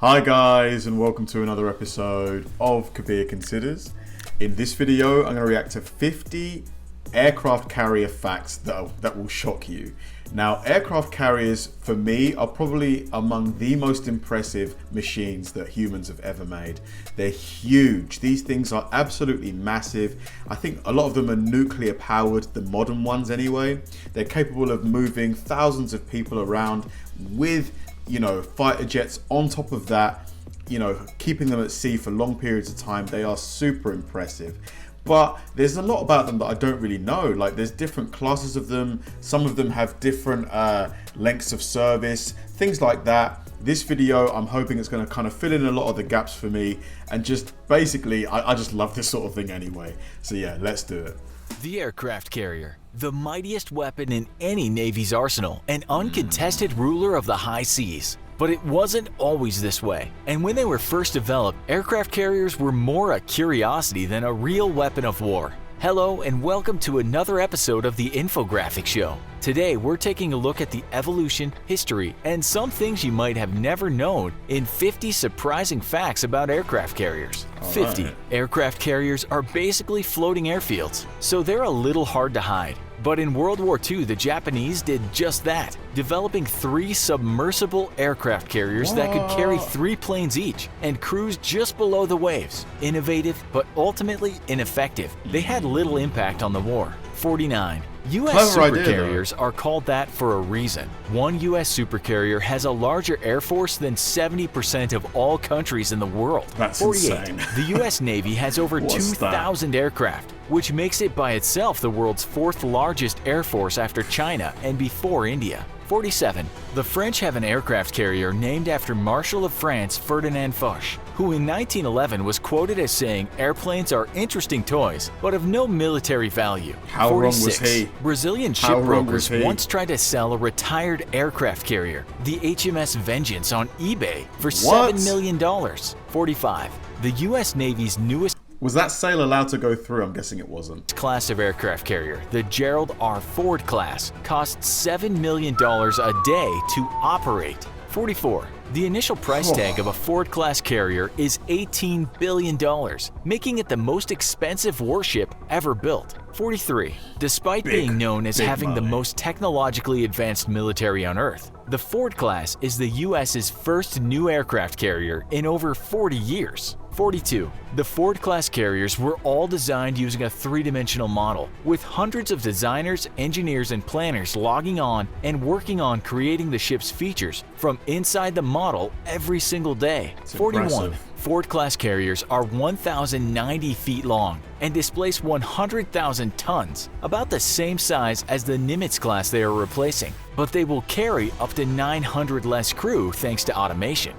Hi guys, and welcome to another episode of Kabir Considers. In this video, I'm going to react to 50 aircraft carrier facts that will shock you. Now, aircraft carriers, for me, are probably among the most impressive machines that humans have ever made. They're huge. These things are absolutely massive. I think a lot of them are nuclear powered, the modern ones anyway. They're capable of moving thousands of people around with fighter jets on top of that, keeping them at sea for long periods of time. They are super impressive. But there's a lot about them that I don't really know. Like, there's different classes of them. Some of them have different lengths of service, things like that. This video, I'm hoping it's going to kind of fill in a lot of the gaps for me. And just basically, I just love this sort of thing anyway. So yeah, let's do it. The aircraft carrier, the mightiest weapon in any Navy's arsenal, an uncontested ruler of the high seas. But it wasn't always this way, and when they were first developed, aircraft carriers were more a curiosity than a real weapon of war. Hello and welcome to another episode of the Infographic Show. Today we're taking a look at the evolution, history, and some things you might have never known in 50 surprising facts about aircraft carriers. 50. Aircraft carriers are basically floating airfields, so they're a little hard to hide. But in World War II, the Japanese did just that, developing 3 submersible aircraft carriers that could carry 3 planes each and cruise just below the waves. Innovative, but ultimately ineffective. They had little impact on the war. 49. U.S. supercarriers are called that for a reason. One U.S. supercarrier has a larger air force than 70% of all countries in the world. That's 48. Insane. The U.S. Navy has over 2,000 aircraft, which makes it by itself the world's 4th largest air force after China and before India. 47. The French have an aircraft carrier named after Marshal of France Ferdinand Foch, who in 1911 was quoted as saying, "Airplanes are interesting toys, but of no military value." How 46. wrong was he? Brazilian shipbrokers once tried to sell a retired aircraft carrier, the HMS Vengeance, on eBay for $7 million. 45. The U.S. Navy's newest Was that sale allowed to go through? I'm guessing it wasn't. class of aircraft carrier, the Gerald R. Ford class, costs $7 million a day to operate. 44. The initial price tag of a Ford class carrier is $18 billion, making it the most expensive warship ever built. 43. Despite being known as having the most technologically advanced military on Earth, the Ford class is the U.S.'s first new aircraft carrier in over 40 years. 42. The Ford class carriers were all designed using a 3-dimensional model, with hundreds of designers, engineers, and planners logging on and working on creating the ship's features from inside the model every single day. 41. Impressive. Ford class carriers are 1,090 feet long and displace 100,000 tons, about the same size as the Nimitz class they are replacing, but they will carry up to 900 less crew thanks to automation.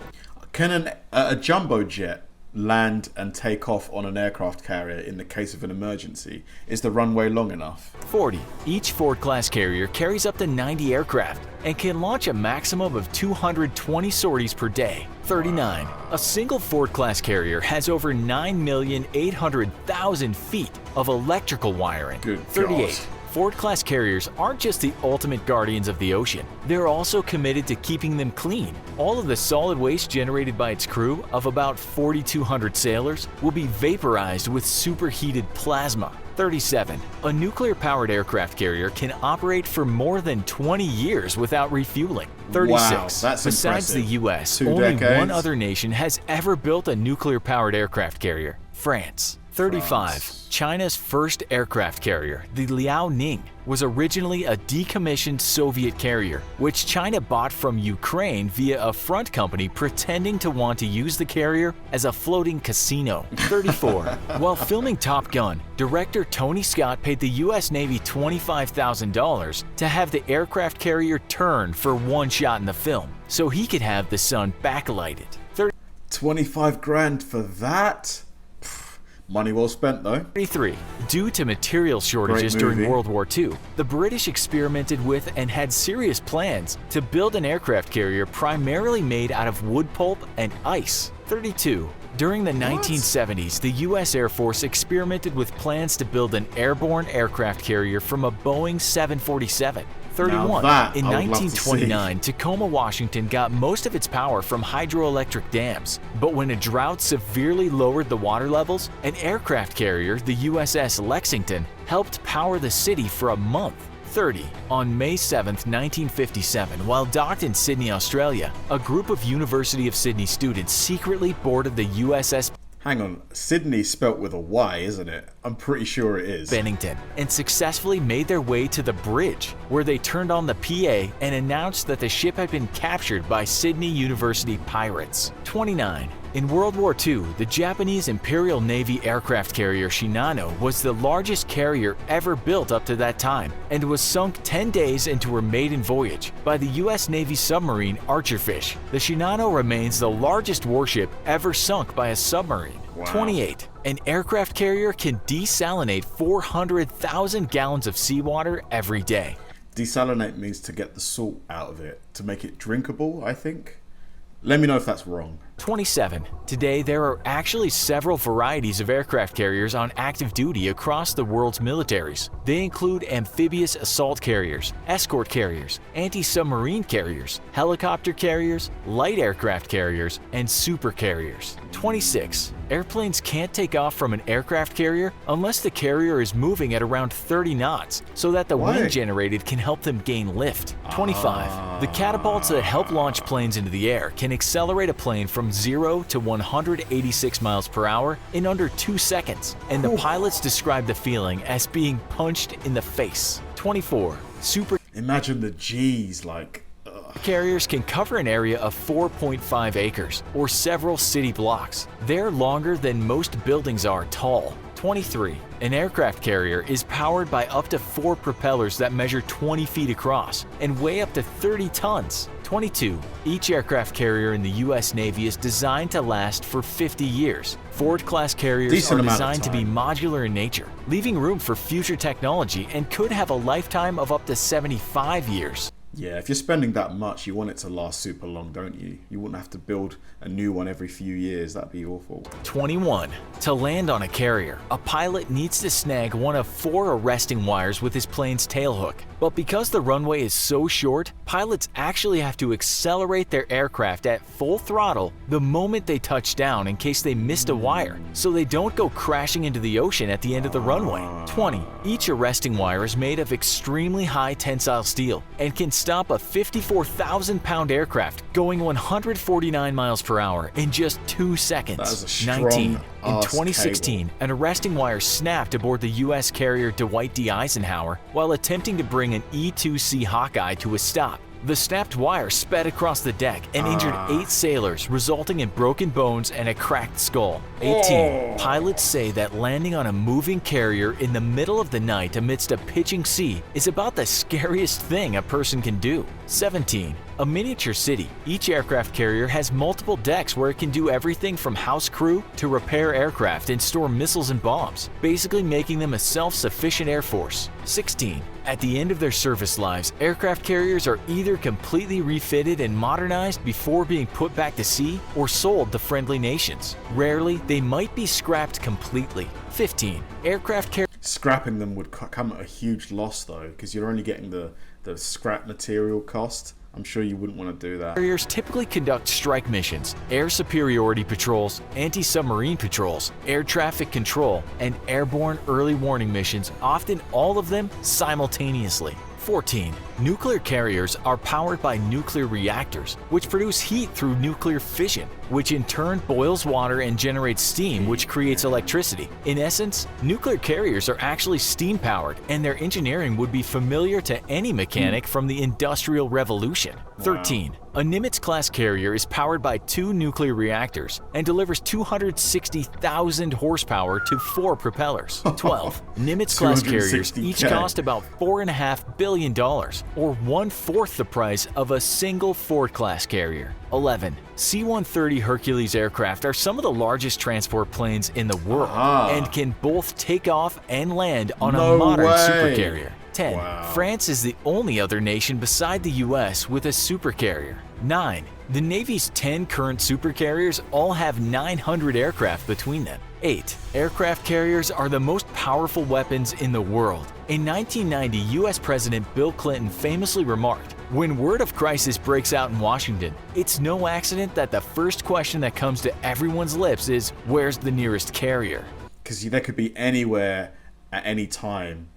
Can a jumbo jet land and take off on an aircraft carrier in the case of an emergency? Is the runway long enough? 40. Each Ford class carrier carries up to 90 aircraft and can launch a maximum of 220 sorties per day. 39. A single Ford class carrier has over 9,800,000 feet of electrical wiring. Good 38. God. Ford class carriers aren't just the ultimate guardians of the ocean, they're also committed to keeping them clean. All of the solid waste generated by its crew of about 4,200 sailors will be vaporized with superheated plasma. 37. A nuclear-powered aircraft carrier can operate for more than 20 years without refueling. 36. Wow, that's Besides impressive. the US, 2 only decades. one other nation has ever built a nuclear-powered aircraft carrier: France. 35. China's first aircraft carrier, the Liaoning, was originally a decommissioned Soviet carrier, which China bought from Ukraine via a front company pretending to want to use the carrier as a floating casino. 34. While filming Top Gun, director Tony Scott paid the U.S. Navy $25,000 to have the aircraft carrier turn for one shot in the film, so he could have the sun backlighted. 25 grand for that? Money well spent though. 33. Due to material shortages Great movie. during World War II, the British experimented with and had serious plans to build an aircraft carrier primarily made out of wood pulp and ice. 32. During the 1970s, the U.S. Air Force experimented with plans to build an airborne aircraft carrier from a Boeing 747. 31. that In I would love to 1929, Tacoma, Washington got most of its power from hydroelectric dams. But when a drought severely lowered the water levels, an aircraft carrier, the USS Lexington, helped power the city for a month. 30. On May 7, 1957, while docked in Sydney, Australia, a group of University of Sydney students secretly boarded the USS Hang on, Sydney spelt with a Y, isn't it? I'm pretty sure it is. Bennington and successfully made their way to the bridge, where they turned on the PA and announced that the ship had been captured by Sydney University pirates. 29. In World War II, the Japanese Imperial Navy aircraft carrier Shinano was the largest carrier ever built up to that time and was sunk 10 days into her maiden voyage by the U.S. Navy submarine Archerfish. The Shinano remains the largest warship ever sunk by a submarine. Wow. 28. An aircraft carrier can desalinate 400,000 gallons of seawater every day. Desalinate means to get the salt out of it, to make it drinkable, I think. Let me know if that's wrong. 27. Today, there are actually several varieties of aircraft carriers on active duty across the world's militaries. They include amphibious assault carriers, escort carriers, anti-submarine carriers, helicopter carriers, light aircraft carriers, and supercarriers. 26. Airplanes can't take off from an aircraft carrier unless the carrier is moving at around 30 knots so that the wind generated can help them gain lift. 25. The catapults that help launch planes into the air can accelerate a plane from 0 to 186 miles per hour in under 2 seconds, and the pilots describe the feeling as being punched in the face. 24. Imagine the G's, like... Carriers can cover an area of 4.5 acres, or several city blocks. They're longer than most buildings are tall. 23. An aircraft carrier is powered by up to 4 propellers that measure 20 feet across and weigh up to 30 tons. 22. Each aircraft carrier in the U.S. Navy is designed to last for 50 years. Ford-class carriers are designed to be modular in nature, leaving room for future technology, and could have a lifetime of up to 75 years. Yeah, if you're spending that much, you want it to last super long, don't you? You wouldn't have to build a new one every few years. That'd be awful. 21. To land on a carrier, a pilot needs to snag one of 4 arresting wires with his plane's tailhook. But because the runway is so short, pilots actually have to accelerate their aircraft at full throttle the moment they touch down in case they missed a wire, so they don't go crashing into the ocean at the end of the runway. 20. Each arresting wire is made of extremely high tensile steel and can stop a 54,000-pound aircraft going 149 miles per hour in just 2 seconds. That is a strong 19. In ass 2016, cable. an arresting wire snapped aboard the U.S. carrier Dwight D. Eisenhower while attempting to bring an E-2C Hawkeye to a stop. The snapped wire sped across the deck and injured 8 sailors, resulting in broken bones and a cracked skull. 18. Pilots say that landing on a moving carrier in the middle of the night amidst a pitching sea is about the scariest thing a person can do. 17. A miniature city, each aircraft carrier has multiple decks where it can do everything from house crew to repair aircraft and store missiles and bombs, basically making them a self-sufficient air force. 16. At the end of their service lives, aircraft carriers are either completely refitted and modernized before being put back to sea or sold to friendly nations. Rarely, they might be scrapped completely. 15. Aircraft carriers. Scrapping them would come at a huge loss, though, because you're only getting the scrap material cost. I'm sure you wouldn't want to do that. Carriers typically conduct strike missions, air superiority patrols, anti-submarine patrols, air traffic control, and airborne early warning missions, often all of them simultaneously. 14. Nuclear carriers are powered by nuclear reactors, which produce heat through nuclear fission, which in turn boils water and generates steam, which creates electricity. In essence, nuclear carriers are actually steam-powered, and their engineering would be familiar to any mechanic from the Industrial Revolution. 13. A Nimitz-class carrier is powered by 2 nuclear reactors and delivers 260,000 horsepower to 4 propellers. 12. Nimitz-class carriers each cost about $4.5 billion, or 1/4 the price of a single Ford-class carrier. 11. C-130 Hercules aircraft are some of the largest transport planes in the world and can both take off and land on a modern supercarrier. 10. France is the only other nation beside the US with a supercarrier. 9. The Navy's 10 current supercarriers all have 900 aircraft between them. 8. Aircraft carriers are the most powerful weapons in the world. In 1990, US President Bill Clinton famously remarked, "When word of crisis breaks out in Washington, it's no accident that the first question that comes to everyone's lips is, where's the nearest carrier?" Because they could be anywhere at any time.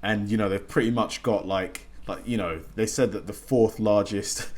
And, they've pretty much got they said that the fourth largest,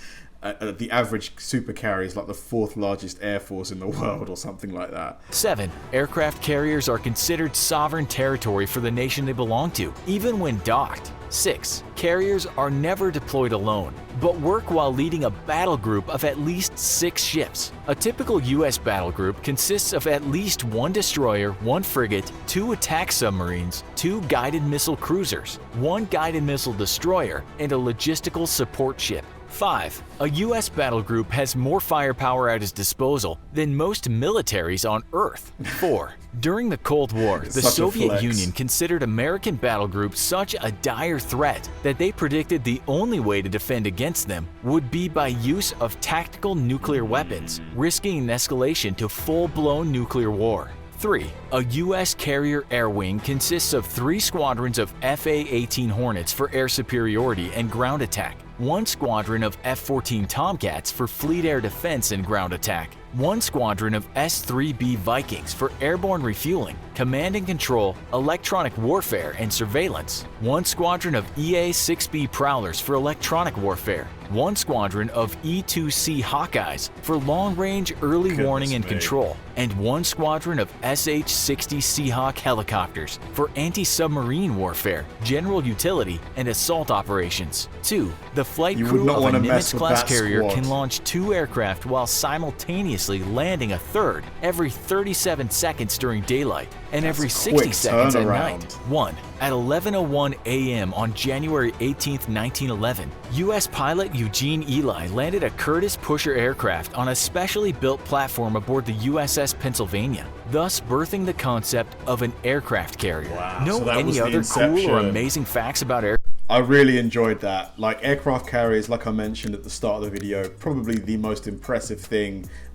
the average supercarrier is like the fourth largest air force in the world or something like that. 7. Aircraft carriers are considered sovereign territory for the nation they belong to, even when docked. 6. Carriers are never deployed alone, but work while leading a battle group of at least 6 ships. A typical U.S. battle group consists of at least 1 destroyer, 1 frigate, 2 attack submarines, 2 guided missile cruisers, 1 guided missile destroyer, and a logistical support ship. 5. A U.S. battle group has more firepower at its disposal than most militaries on Earth. 4. During the Cold War, the Soviet Union considered American battle groups such a dire threat that they predicted the only way to defend against them would be by use of tactical nuclear weapons, risking an escalation to full-blown nuclear war. 3. A U.S. carrier air wing consists of 3 squadrons of FA-18 Hornets for air superiority and ground attack, 1 squadron of F-14 Tomcats for fleet air defense and ground attack, 1 squadron of S-3B Vikings for airborne refueling, command and control, electronic warfare, and surveillance, 1 squadron of EA-6B Prowlers for electronic warfare, 1 squadron of E-2C Hawkeyes for long-range early warning and control, and 1 squadron of SH-60 Seahawk helicopters for anti-submarine warfare, general utility, and assault operations. 2. The flight crew of a Nimitz-class carrier can launch 2 aircraft while simultaneously landing a third every 37 seconds during daylight and every 60 seconds at night. 1. At 11:01 a.m. on January 18, 1911, U.S. pilot Eugene Ely landed a Curtiss Pusher aircraft on a specially built platform aboard the USS Pennsylvania, thus birthing the concept of an aircraft carrier. Wow, know so any other cool or amazing facts about aircraft? I really enjoyed that. Like, aircraft carriers, like I mentioned at the start of the video, probably the most impressive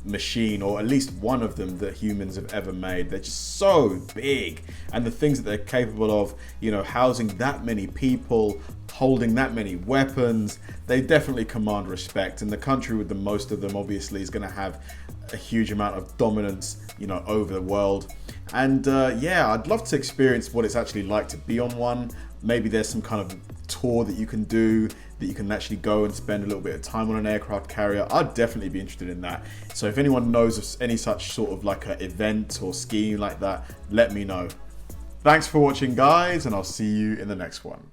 machine, or at least one of them that humans have ever made. They're just so big, and the things that they're capable of, housing that many people, holding that many weapons, they definitely command respect. And the country with the most of them obviously is going to have a huge amount of dominance, over the world. And yeah, I'd love to experience what it's actually like to be on one. Maybe there's some kind of tour that you can do, that you can actually go and spend a little bit of time on an aircraft carrier. I'd definitely be interested in that. So if anyone knows of any such sort of like an event or scheme like that, let me know. Thanks for watching, guys, and I'll see you in the next one.